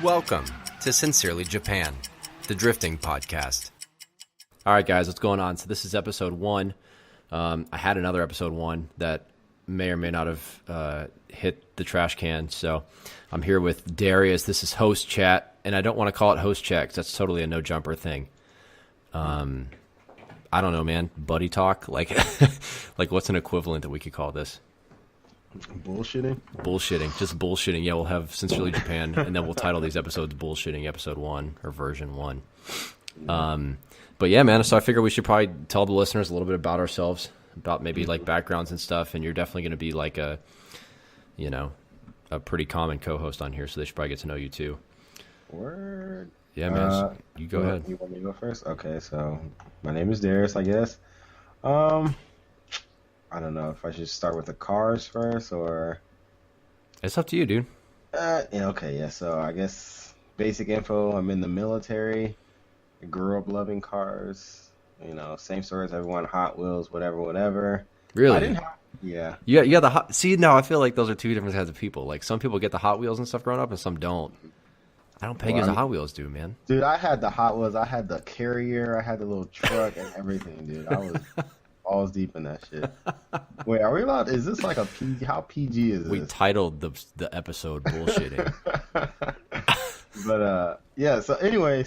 Welcome to Sincerely Japan, the drifting podcast. All right, guys, what's going on? So this is episode 1. I had another episode 1 that may or may not have hit the trash can. So I'm here with Darius. This is host chat, and I don't want to call it host chat because that's totally a no-jumper thing. I don't know, man. Buddy talk? Like what's an equivalent that we could call this? Bullshitting. Just bullshitting. Yeah, we'll have Sincerely Japan, and then we'll title these episodes Bullshitting Episode 1 or Version 1. But yeah, man, so I figure we should probably tell the listeners a little bit about ourselves, about maybe like backgrounds and stuff, and you're definitely going to be like a pretty common co-host on here, so they should probably get to know you too. Word. Yeah, man, so you go ahead. You want me to go first? Okay, so my name is Darius, I guess. I don't know if I should start with the cars first or... It's up to you, dude. So I guess basic info, I'm in the military. I grew up loving cars. Same story as everyone, Hot Wheels, whatever. Really? I didn't have... Yeah. Yeah, the Hot... See, now I feel like those are two different kinds of people. Like, some people get the Hot Wheels and stuff growing up, and some don't. I don't peg you as a Hot Wheels dude, man. Dude, I had the Hot Wheels. I had the Carrier. I had the little truck and everything, dude. I was... balls deep in that shit. Wait, are we allowed? Is this like a PG? How PG is this? We titled the episode "Bullshitting." But yeah. So anyway,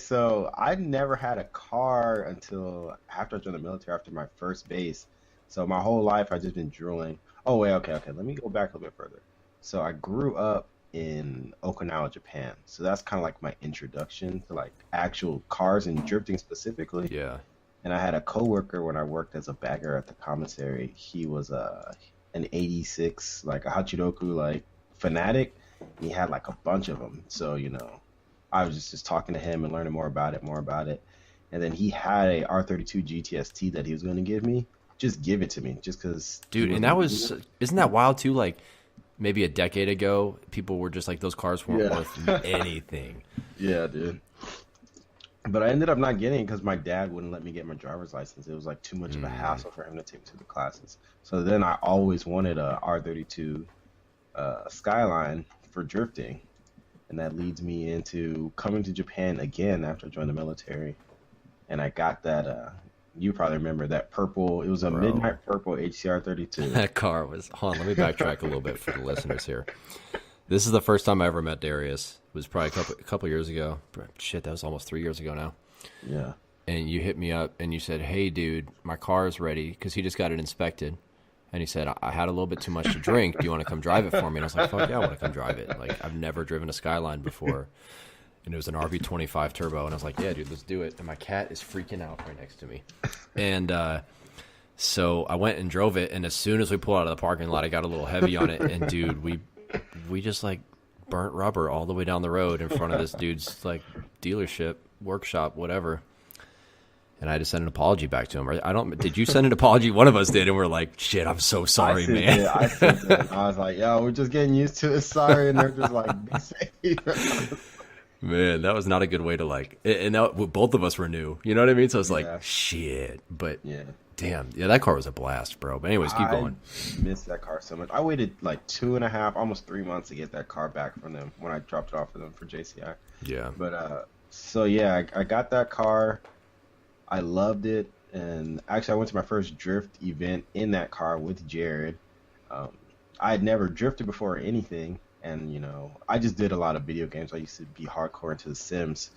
I never had a car until after I joined the military, after my first base. So my whole life I've just been drooling. Oh wait, okay. Let me go back a little bit further. So I grew up in Okinawa, Japan. So that's kind of like my introduction to like actual cars and drifting specifically. Yeah. And I had a coworker when I worked as a bagger at the commissary. He was an 86, like a Hachiroku, like fanatic. He had like a bunch of them. So, I was just talking to him and learning more about it. And then he had a R32 GTST that he was going to give me. Just give it to me, just because. Dude, and isn't that wild too? Like maybe a decade ago, people were just like, those cars weren't worth anything. Yeah, dude. But I ended up not getting it because my dad wouldn't let me get my driver's license. It was like too much of a hassle for him to take me to the classes. So then I always wanted a R32 Skyline for drifting. And that leads me into coming to Japan again after I joined the military. And I got that, you probably remember that purple, it was a midnight purple HCR 32. That car was, hold on, let me backtrack a little bit for the listeners here. This is the first time I ever met Darius. It was probably a couple years ago. Shit, that was almost 3 years ago now. Yeah. And you hit me up and you said, "Hey, dude, my car is ready," because he just got it inspected. And he said, "I had a little bit too much to drink. Do you want to come drive it for me?" And I was like, "Fuck yeah, I want to come drive it." Like, I've never driven a Skyline before. And it was an RB25 turbo. And I was like, "Yeah, dude, let's do it." And my cat is freaking out right next to me. And so I went and drove it. And as soon as we pulled out of the parking lot, I got a little heavy on it. And, dude, we just, like, burnt rubber all the way down the road in front of this dude's like dealership, workshop, whatever. And I had to send an apology back to him. Did you send an apology? One of us did, and we're like, "Shit, I'm so sorry, man." Yeah, I sent it. I was like, "Yo, we're just getting used to it. Sorry," and they're just like, "Be safe." Man, that was not a good way to like. And both of us were new. You know what I mean? So it's like, shit. But yeah. Damn, yeah, that car was a blast, bro. But anyways, keep going. I miss that car so much. I waited like 2.5, almost 3 months to get that car back from them when I dropped it off for them for JCI. Yeah. But I got that car. I loved it, and actually, I went to my first drift event in that car with Jared. I had never drifted before or anything, and I just did a lot of video games. I used to be hardcore into The Sims.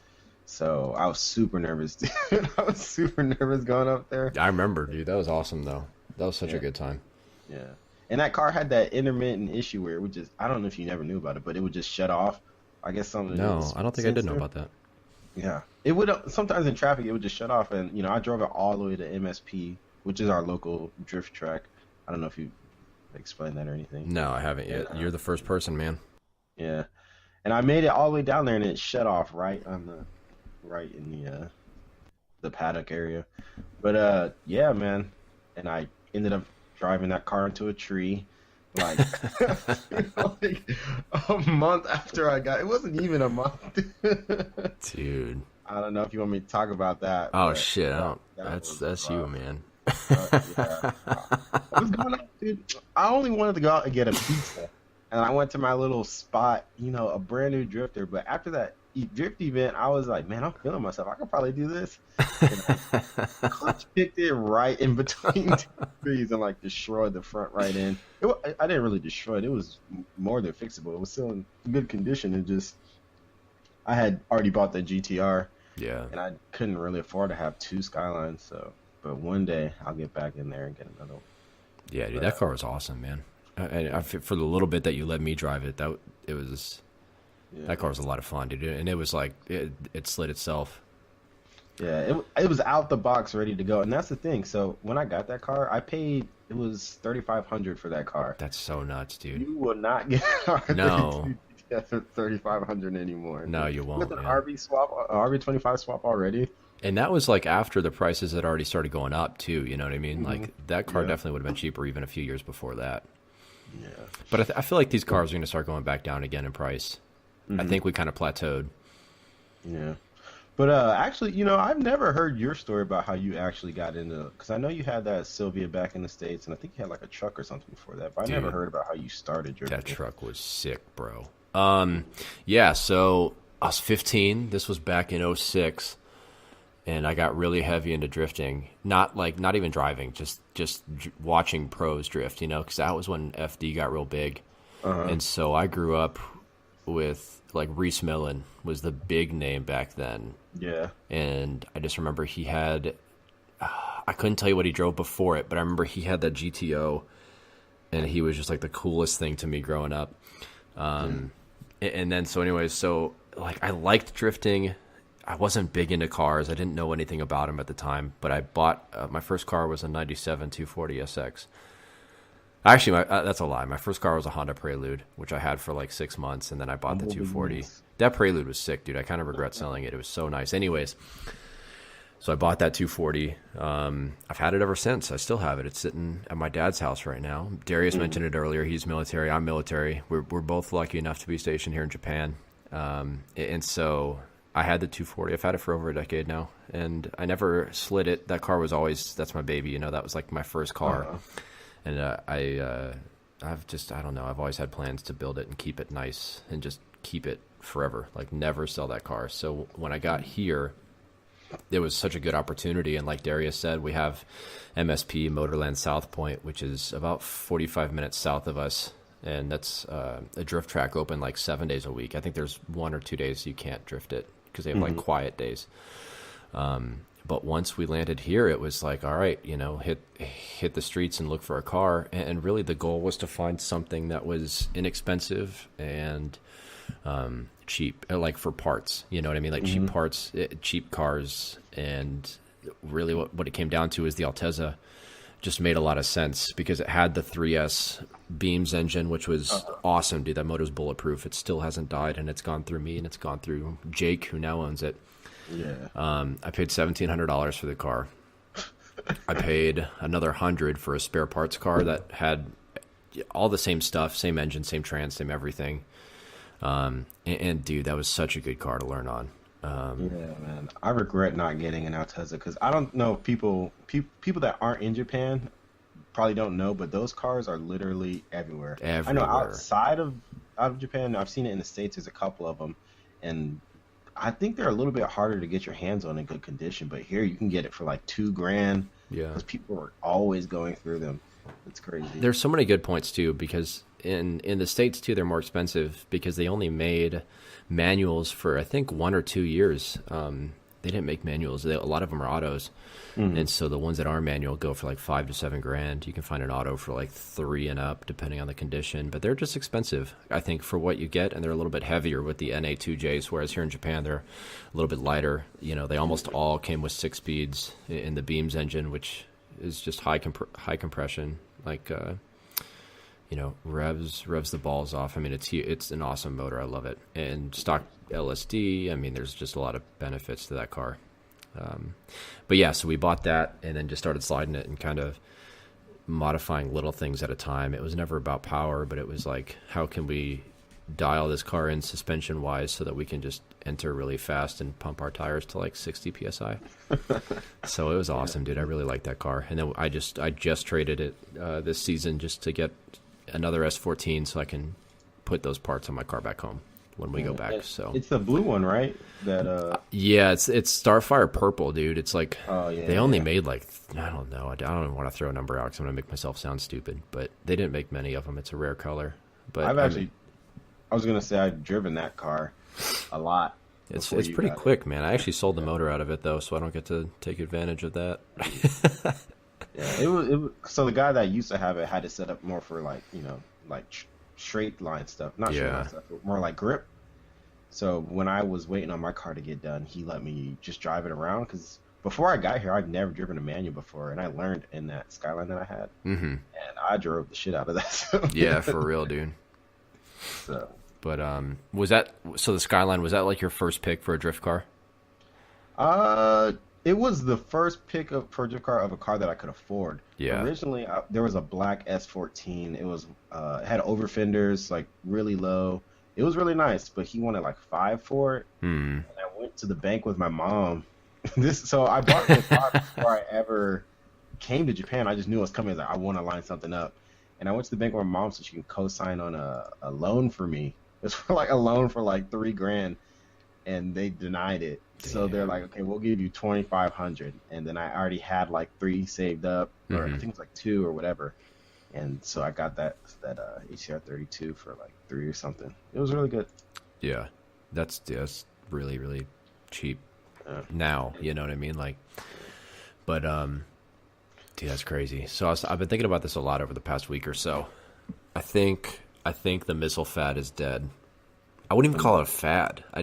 So I was super nervous, dude. I was super nervous going up there. I remember, dude. That was awesome, though. That was such a good time. Yeah. And that car had that intermittent issue where it would just, I don't know if you never knew about it, but it would just shut off. I guess something. No, I don't think I did know about that. Yeah. It would, sometimes in traffic, it would just shut off. And, I drove it all the way to MSP, which is our local drift track. I don't know if you explained that or anything. No, I haven't yet. You're the first person, man. Yeah. And I made it all the way down there and it shut off right in the paddock area. But yeah, man. And I ended up driving that car into a tree like, like a month after I got it. Wasn't even a month. Dude. I don't know if you want me to talk about that. Oh shit, I don't. That's you, man. Yeah. What was going on, dude? I only wanted to go out and get a pizza. And I went to my little spot, a brand new drifter. But after that drift event, I was like, man, I'm feeling myself. I could probably do this. And I clutch picked it right in between two trees and like destroyed the front right end. I didn't really destroy it. It was more than fixable. It was still in good condition. And just I had already bought the GTR. Yeah. And I couldn't really afford to have two Skylines. So, but one day I'll get back in there and get another one. Yeah, dude, that car was awesome, man. For the little bit that you let me drive it, that car was a lot of fun, dude. And it was like it slid itself. Yeah, it was out the box, ready to go, and that's the thing. So when I got that car, I paid it was $3,500 for that car. That's so nuts, dude. You will not get no $3,500 anymore. No, you won't. With an RB25 swap already. And that was like after the prices had already started going up too. You know what I mean? Like that car definitely would have been cheaper even a few years before that. Yeah. But I feel like these cars are going to start going back down again in price. I think we kind of plateaued. Yeah. But actually, I've never heard your story about how you actually got into it. Because I know you had that Sylvia back in the States, and I think you had like a truck or something before that. But I never heard about how you started your That truck was sick, bro. Yeah, so I was 15. This was back in 06. And I got really heavy into drifting. Not even driving, just watching pros drift, because that was when FD got real big. And so I grew up with, like, Reese Millen was the big name back then. Yeah. And I just remember he had, I couldn't tell you what he drove before it, but I remember he had that GTO, and he was just like the coolest thing to me growing up. And then, so anyways, like, I liked drifting. I wasn't big into cars. I didn't know anything about them at the time, but I bought, my first car was a 97 240 SX. Actually, that's a lie. My first car was a Honda Prelude, which I had for like 6 months, and then I bought the 240. That Prelude was sick, dude. I kind of regret selling it. It was so nice. Anyways, so I bought that 240. I've had it ever since. I still have it. It's sitting at my dad's house right now. Darius mentioned it earlier. He's military. I'm military. We're both lucky enough to be stationed here in Japan. And so I had the 240. I've had it for over a decade now, and I never slid it. That car was always, that's my baby. That was like my first car. And I don't know. I've always had plans to build it and keep it nice and just keep it forever. Like, never sell that car. So when I got here, it was such a good opportunity. And like Darius said, we have MSP, Motorland South Point, which is about 45 minutes south of us. And that's a drift track open like 7 days a week. I think there's 1 or 2 days you can't drift it because they have like quiet days. But once we landed here, it was like, all right, hit the streets and look for a car. And really the goal was to find something that was inexpensive and cheap, like for parts, you know what I mean? Like cheap parts, cheap cars. And really what it came down to is the Altezza just made a lot of sense because it had the 3S Beams engine, which was awesome, dude. That motor's bulletproof. It still hasn't died, and it's gone through me, and it's gone through Jake, who now owns it. Yeah. I paid $1,700 for the car. I paid another $100 for a spare parts car that had all the same stuff, same engine, same trans, same everything. And dude, that was such a good car to learn on. Yeah, man. I regret not getting an Altezza because I don't know if people that aren't in Japan probably don't know, but those cars are literally everywhere. I know outside of Japan, I've seen it in the States. There's a couple of them, and I think they're a little bit harder to get your hands on in good condition, but here you can get it for like $2,000. Yeah, because people are always going through them. It's crazy. There's so many good points too, because in the States too, they're more expensive because they only made manuals for I think 1 or 2 years. They didn't make manuals. A lot of them are autos, and so the ones that are manual go for like $5,000 to $7,000. You can find an auto for like $3,000 and up, depending on the condition. But they're just expensive, I think, for what you get, and they're a little bit heavier with the NA2Js. Whereas here in Japan, they're a little bit lighter. They almost all came with 6 speeds in the Beams engine, which is just high compression, like revs the balls off. I mean, it's an awesome motor. I love it. And stock LSD. I mean, there's just a lot of benefits to that car. But yeah, so we bought that and then just started sliding it and kind of modifying little things at a time. It was never about power, but it was like, how can we dial this car in suspension wise so that we can just enter really fast and pump our tires to like 60 PSI. So it was awesome, dude. I really liked that car. And then I just traded it this season just to get another S14 so I can put those parts on my car back home. when we go back. So it's the blue one, right? That yeah, it's Starfire purple, dude. It's like they only yeah. made like I don't know. I don't even want to throw a number out because I'm gonna make myself sound stupid. But they didn't make many of them. It's a rare color. But I was gonna say I've driven that car a lot. It's pretty quick, man. I actually sold the motor out of it though, so I don't get to take advantage of that. Yeah, it was. So the guy that used to have it had it set up more for like straight line stuff, not straight line stuff, but more like grip. So when I was waiting on my car to get done, he let me just drive it around because before I got here, I'd never driven a manual before, and I learned in that Skyline that I had, and I drove the shit out of that. Yeah, for real, dude. So, but was that so? The Skyline, was that like your first pick for a drift car? it was the first pick up for a drift car of a car that I could afford. Yeah. Originally, there was a black S14. It was it had over fenders, like really low. It was really nice, but he wanted like 5 for it. And I went to the bank with my mom. So I bought the car before I ever came to Japan. I just knew I was coming. I was like, I want to line something up. And I went to the bank with my mom so she can co-sign on a loan for me. It was for like a loan for like $3,000, and they denied it. Damn. So they're like, okay, we'll give you $2,500. And then I already had like 3 saved up, or I think it was like 2 or whatever. And so I got that HCR 32 for like 3 or something. It was really good. Yeah, that's really, really cheap now. You know what I mean? Like, but dude, that's crazy. So I've been thinking about this a lot over the past week or so. I think the missile fad is dead. I wouldn't even call it a fad. I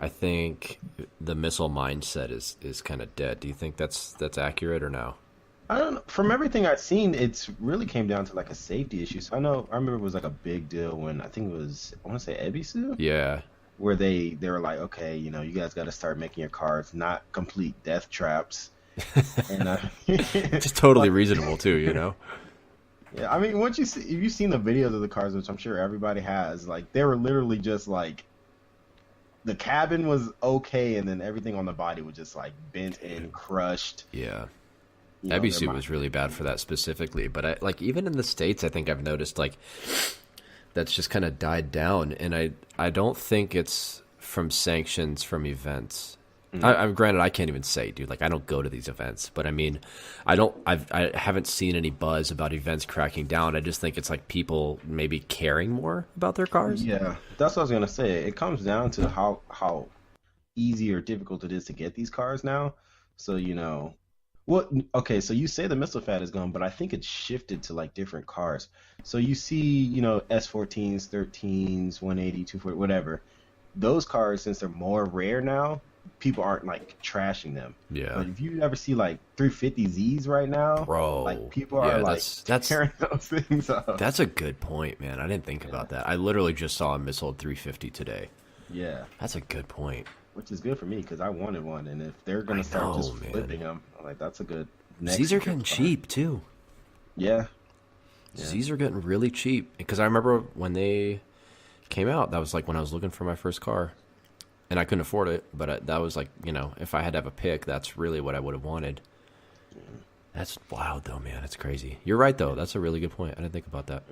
think the missile mindset is kind of dead. Do you think that's accurate or no? I don't know. From everything I've seen, it's really came down to like a safety issue. So I remember it was like a big deal when I want to say Ebisu? Yeah. Where they were like, okay, you guys got to start making your cars not complete death traps. And just totally reasonable too, Yeah, I mean, if you've seen the videos of the cars, which I'm sure everybody has, like they were literally just like the cabin was okay, and then everything on the body was just like bent and crushed. Yeah. Ebisu was really bad for that specifically, but even in the States, I think I've noticed like that's just kind of died down, and I don't think it's from sanctions from events. I'm granted, I can't even say, dude, like I don't go to these events, but I mean, I haven't seen any buzz about events cracking down. I just think it's like people maybe caring more about their cars. Yeah, that's what I was gonna say. It comes down to how easy or difficult it is to get these cars now. So okay, so you say the missile fad is gone, but I think it's shifted to like different cars. So you see, S14s, 13s, 180, 240, whatever. Those cars, since they're more rare now, people aren't like trashing them. Yeah. But if you ever see like 350Zs right now, bro, like people are like tearing those things up. That's a good point, man. I didn't think about that. I literally just saw a missile 350 today. Yeah. That's a good point. Which is good for me because I wanted one, and if they're gonna start flipping them, like that's a good. These are getting cheap too. Yeah. These are getting really cheap because I remember when they came out, that was like when I was looking for my first car, and I couldn't afford it. But that was like, if I had to have a pick, that's really what I would have wanted. That's wild though, man. It's crazy. You're right though. That's a really good point. I didn't think about that.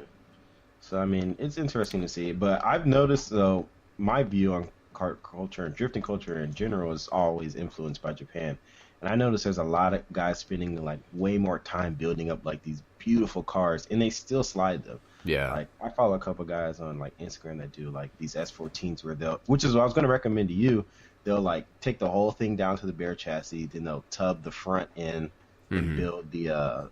So I mean, it's interesting to see, but I've noticed though my view on car culture and drifting culture in general is always influenced by Japan. And I notice there's a lot of guys spending like way more time building up like these beautiful cars, and they still slide them. Yeah. Like I follow a couple guys on like Instagram that do like these S14s which is what I was going to recommend to you. They'll like take the whole thing down to the bare chassis, then they'll tub the front in and build the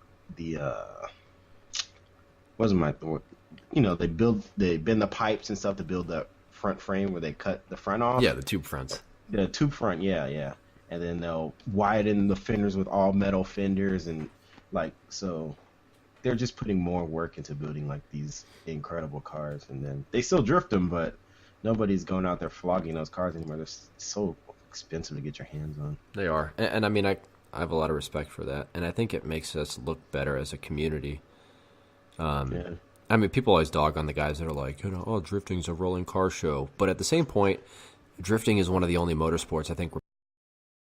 they bend the pipes and stuff to build the front frame where they cut the front off. Yeah, the tube fronts. The tube front, yeah. And then they'll widen the fenders with all metal fenders, and like so they're just putting more work into building like these incredible cars, and then they still drift them, but nobody's going out there flogging those cars anymore. They're so expensive to get your hands on. They are, and I mean I have a lot of respect for that, and I think it makes us look better as a community. Yeah. I mean, people always dog on the guys that are like, drifting's a rolling car show. But at the same point, drifting is one of the only motorsports I think where